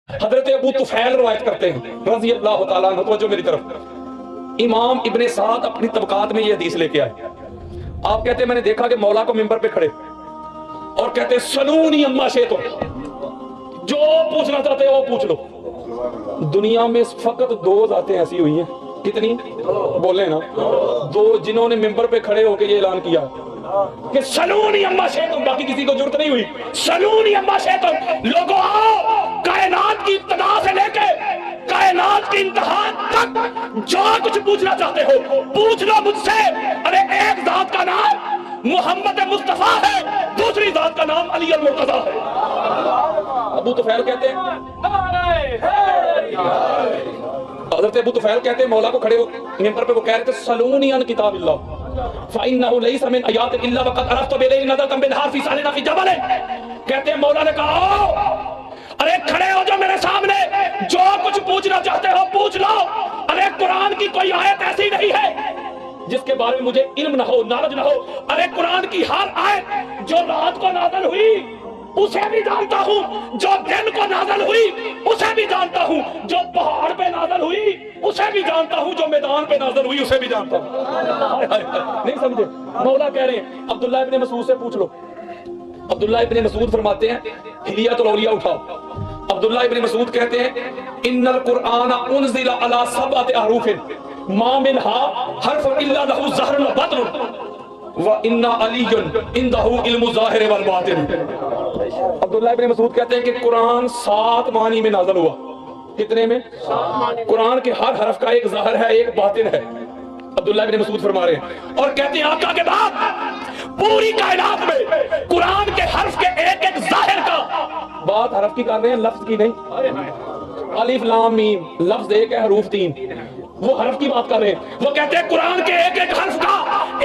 حضرت ابو طفیل روایت کرتے ہیں رضی اللہ تعالیٰ عنہ، توجہ میری طرف، امام ابن سعد اپنی طبقات میں یہ حدیث لے کے آئے۔ آپ کہتے ہیں میں نے دیکھا کہ مولا کو ممبر پہ کھڑے اور کہتے سلونی اما شئتم، جو پوچھنا چاہتے ہو وہ پوچھ لو۔ دنیا میں فقط دو ذاتیں ایسی ہوئی ہیں، کتنی بولیں نا، دو جنہوں نے ممبر پہ کھڑے ہو کے یہ اعلان کیا کہ سلونی اما شئتم، باقی کسی کو ضرورت نہیں ہوئی۔ سلونی اما شئتم، لوگوں آؤ، کائنات کی ابتدا سے لے کے کائنات کی انتہا تک جو کچھ پوچھنا چاہتے ہو پوچھ لو مجھ سے۔ ارے ایک ذات کا نام محمد مصطفیٰ ہے، دوسری ذات کا نام علی المرتضیٰ ہے۔ ابو طفیل کہتے ہیں، حضرت ابو طفیل کہتے ہیں مولا کو کھڑے ہو ممبر پہ وہ کہہ رہے تھے سلونی عن کتاب اللہ فَإِنَّهُ لَيْسَ مِنْ آیَاتٍ إِلَّا وَقَدْ عَرَفْتُ بِإِلَيْهِ نَظَرَةً بِالنَّهَارِ فِي سَالِنَا فِي جَبَلٍ۔ کہتے ہیں مولا نے کہا ارے کھڑے ہو جو میرے سامنے، جو کچھ پوچھنا چاہتے ہو پوچھ لو۔ ارے قرآن کی کوئی آیت ایسی نہیں ہے جس کے بارے میں مجھے علم نہ ہو، نالج نہ ہو۔ ارے قرآن کی ہر آیت جو رات کو نازل ہوئی اسے بھی جانتا ہوں، جو دن کو نازل ہوئی اسے بھی جانتا ہوں، جو پہاڑ پہ نازل ہوئی اسے بھی جانتا ہوں، جو میدان پہ نازل ہوئی اسے بھی جانتا ہوں۔ نہیں سمجھے؟ مولا کہہ رہے ہیں عبداللہ ابن مسعود سے پوچھ لو۔ عبداللہ ابن مسعود فرماتے ہیں ہلیۃ الاولیاء اٹھاؤ۔ عبداللہ ابن مسعود کہتے ہیں ان القرآن انزل علی سبعۃ احرف ما منها حرف الا له ظہر و بطن وان علی عنده علم الظاہر والباطن۔ عبداللہ ابن مسعود کہتے ہیں کہ قرآن 7 معنی میں نازل ہوا۔ کتنے میں؟ قرآن کے ہر حرف کا ایک ظاہر ہے، ایک باطن ہے۔ عبداللہ ابن مسعود فرما رہے ہیں اور کہتے ہیں آقا کے بعد پوری کائنات میں قرآن کے حرف کے ایک ایک ظاہر کا، بات حرف کی کر رہے ہیں لفظ کی نہیں، الف لام میم لفظ ایک ہے حروف 3، وہ حرف کی بات کر رہے ہیں۔ وہ کہتے ہیں قرآن کے ایک ایک حرف کا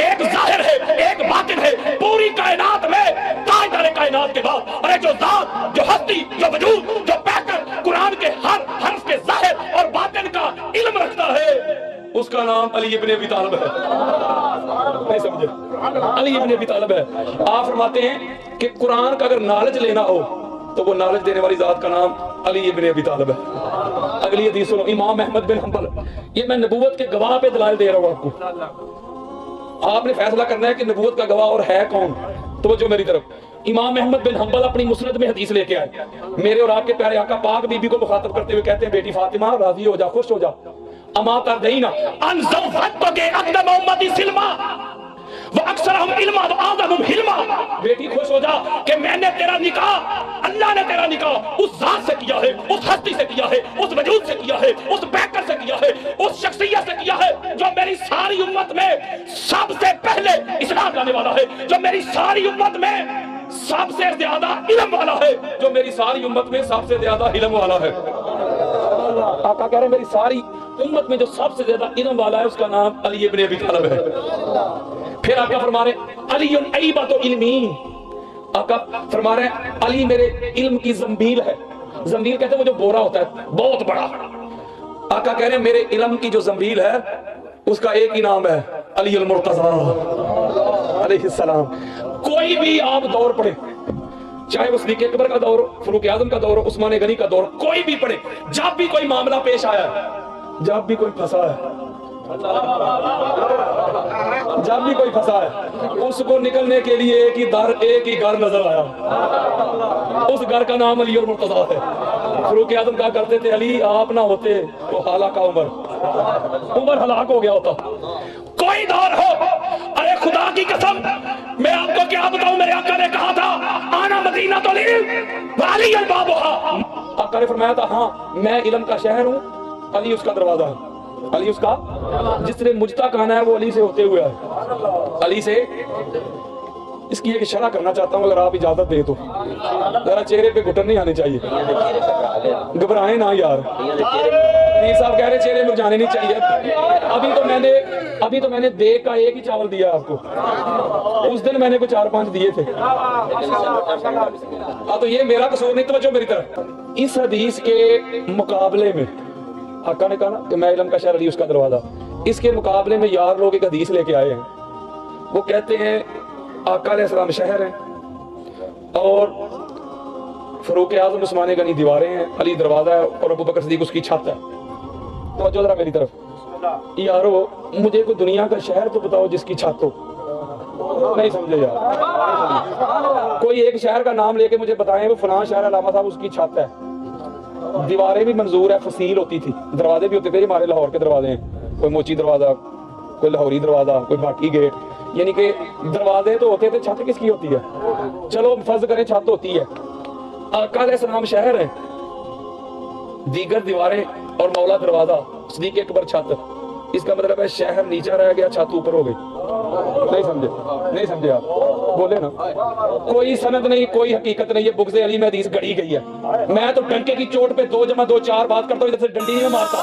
ایک ظاہر ہے، ایک باطن ہے پوری کائنات میں۔ تاجدار کائنات کے بعد ارے جو ذات، جو ہستی، جو وجود، جو پیکر قرآن کے ہر حرف کے ظاہر اور باطن کا علم رکھتا ہے اس کا نام علی ابن ابی طالب ہے۔ نہیں سمجھے؟ علی ابن ابی طالب ہے۔ آپ فرماتے ہیں کہ قرآن کا اگر نالج لینا ہو تو وہ نالج دینے والی ذات کا نام علی ابن ابی طالب ہے۔ اگلی حدیث سنو، امام احمد بن حنبل، یہ میں نبوت کے گواہ پہ دلائل دے رہا ہوں آپ کو، آپ نے فیصلہ کرنا ہے کہ نبوت کا گواہ اور ہے کون۔ توجہ میری طرف، امام احمد بن حنبل اپنی مسند میں حدیث لے کے آئے، میرے اور آپ کے پیارے آقا پاک بی بی کو مخاطب کرتے ہوئے کہتے ہیں بیٹی فاطمہ راضی ہو جا، خوش ہو جا، اما ترضین ان زوجتک اقدم امتی سلما واکثرهم علما واعظمهم حلما۔ بیٹی خوش ہو جا کہ میں نے تیرا نکاح، اللہ نے تیرا نکاح اس ذات سے کیا ہے، اس ہستی سے کیا ہے، اس وجود سے کیا ہے، اس پیکر سے کیا ہے، اس شخصیت سے کیا ہے جو میری ساری امت میں سب سے پہلے اسلام لانے والا ہے، جو میری ساری امت میں سب سے زیادہ علم والا ہے، جو میری ساری امت میں سب سے زیادہ علم والا ہے۔ آقا کہہ رہے ہیں میری ساری امت میں جو سب سے زیادہ علم والا ہے اس کا نام علی ابن ابی طالب ہے۔ پھر آقا فرما رہے ہیں علی عیبۃ علمی، آقا فرما رہے ہیں علی میرے علم کی زنبیل ہے۔ زنبیل کہتے ہیں وہ جو بورا ہوتا ہے بہت بڑا۔ آقا کہہ رہے ہیں میرے علم کی جو زنبیل ہے اس کا ایک ہی نام ہے علی المرتضیٰ علیہ السلام۔ کوئی بھی آپ دور پڑھے، چاہے وہ صدیق اکبر کا دور، فاروق اعظم کا دور، عثمان غنی کا دور، کوئی بھی پڑھے، جب بھی کوئی معاملہ پیش آیا ہے، جب بھی کوئی پھنسا ہے، جب بھی کوئی پھنسا ہے، اس کو نکلنے کے لیے ایک ہی در، ایک ہی گھر نظر آیا، اس گھر کا نام علی المرتضیٰ ہے۔ فاروق اعظم کہا کرتے تھے علی آپ نہ ہوتے تو ہلاکا عمر ہلاک ہو گیا ہوتا۔ کوئی دور ہو، ارے خدا کی قسم میں آپ کو کیا بتاؤں، میرے آقا نے کہا تھا آنا مدینہ تو علی البابھا، آقا نے فرمایا تھا ہاں میں علم کا شہر ہوں، علی اس کا دروازہ ہے، علی اس کا، جس نے مجھ تک آنا ہے وہ علی سے ہوتے ہوئے ہے، علی سے۔ اس کی ایک شرح کرنا چاہتا ہوں اگر آپ اجازت دیں تو، ذرا چہرے پہ گھٹن نہیں آنے چاہیے، گھبرائیں نہ یار، پیر صاحب کہہ رہے چہرے مرجانے نہیں چاہیے۔ ابھی تو میں نے دیکھ کا ایک ہی چاول دیا آپ کو، اس دن میں نے کچھ 4-5 دیے تھے۔ تو یہ میرا قصور نہیں، توجہ میری طرف۔ اس حدیث کے مقابلے میں آقا نے کہا نا کہ میں علم کا شہر علی اس کا دروازہ، اس کے مقابلے میں یار لوگ ایک حدیث لے کے آئے ہیں، وہ کہتے ہیں آقا علیہ السلام شہر ہیں اور فاروق اعظم عثمان غنی دیواریں ہیں، علی دروازہ ہے اور ابوبکر صدیق اس کی چھت ہے. توجہ ذرا میری طرف. یارو مجھے کوئی دنیا کا شہر تو بتاؤ جس کی چھت ہو. نہیں سمجھے یار. کوئی ایک شہر کا نام لے کے مجھے بتائیں وہ فلاں شہر علامہ صاحب اس کی چھت ہے. دیواریں بھی منظور ہے، فصیل ہوتی تھی، دروازے بھی ہوتے تھے. ہمارے لاہور کے دروازے ہیں، کوئی موچی دروازہ، کوئی لاہوری دروازہ، کوئی بھاٹی گیٹ. یعنی کہ دروازے تو ہوتے تھے، چھت کس کی ہوتی ہے؟ چلو فرض کریں چھت ہوتی ہے. آقا علیہ السلام شہر ہے، دیگر دیواریں اور مولا دروازہ، صدیق اکبر چھت. اس کا مطلب ہے شہر نیچے رہ گیا، چھت اوپر ہو گئی. نہیں سمجھے؟ نہیں سمجھے آپ؟ بولے نا. کوئی سند نہیں، کوئی حقیقت نہیں. یہ بغض علی میں حدیث گڑی گئی ہے. میں تو ڈنکے کی چوٹ پہ 2 + 2 = 4 بات کرتا ہوں، ادھر سے ڈنڈی نہیں مارتا.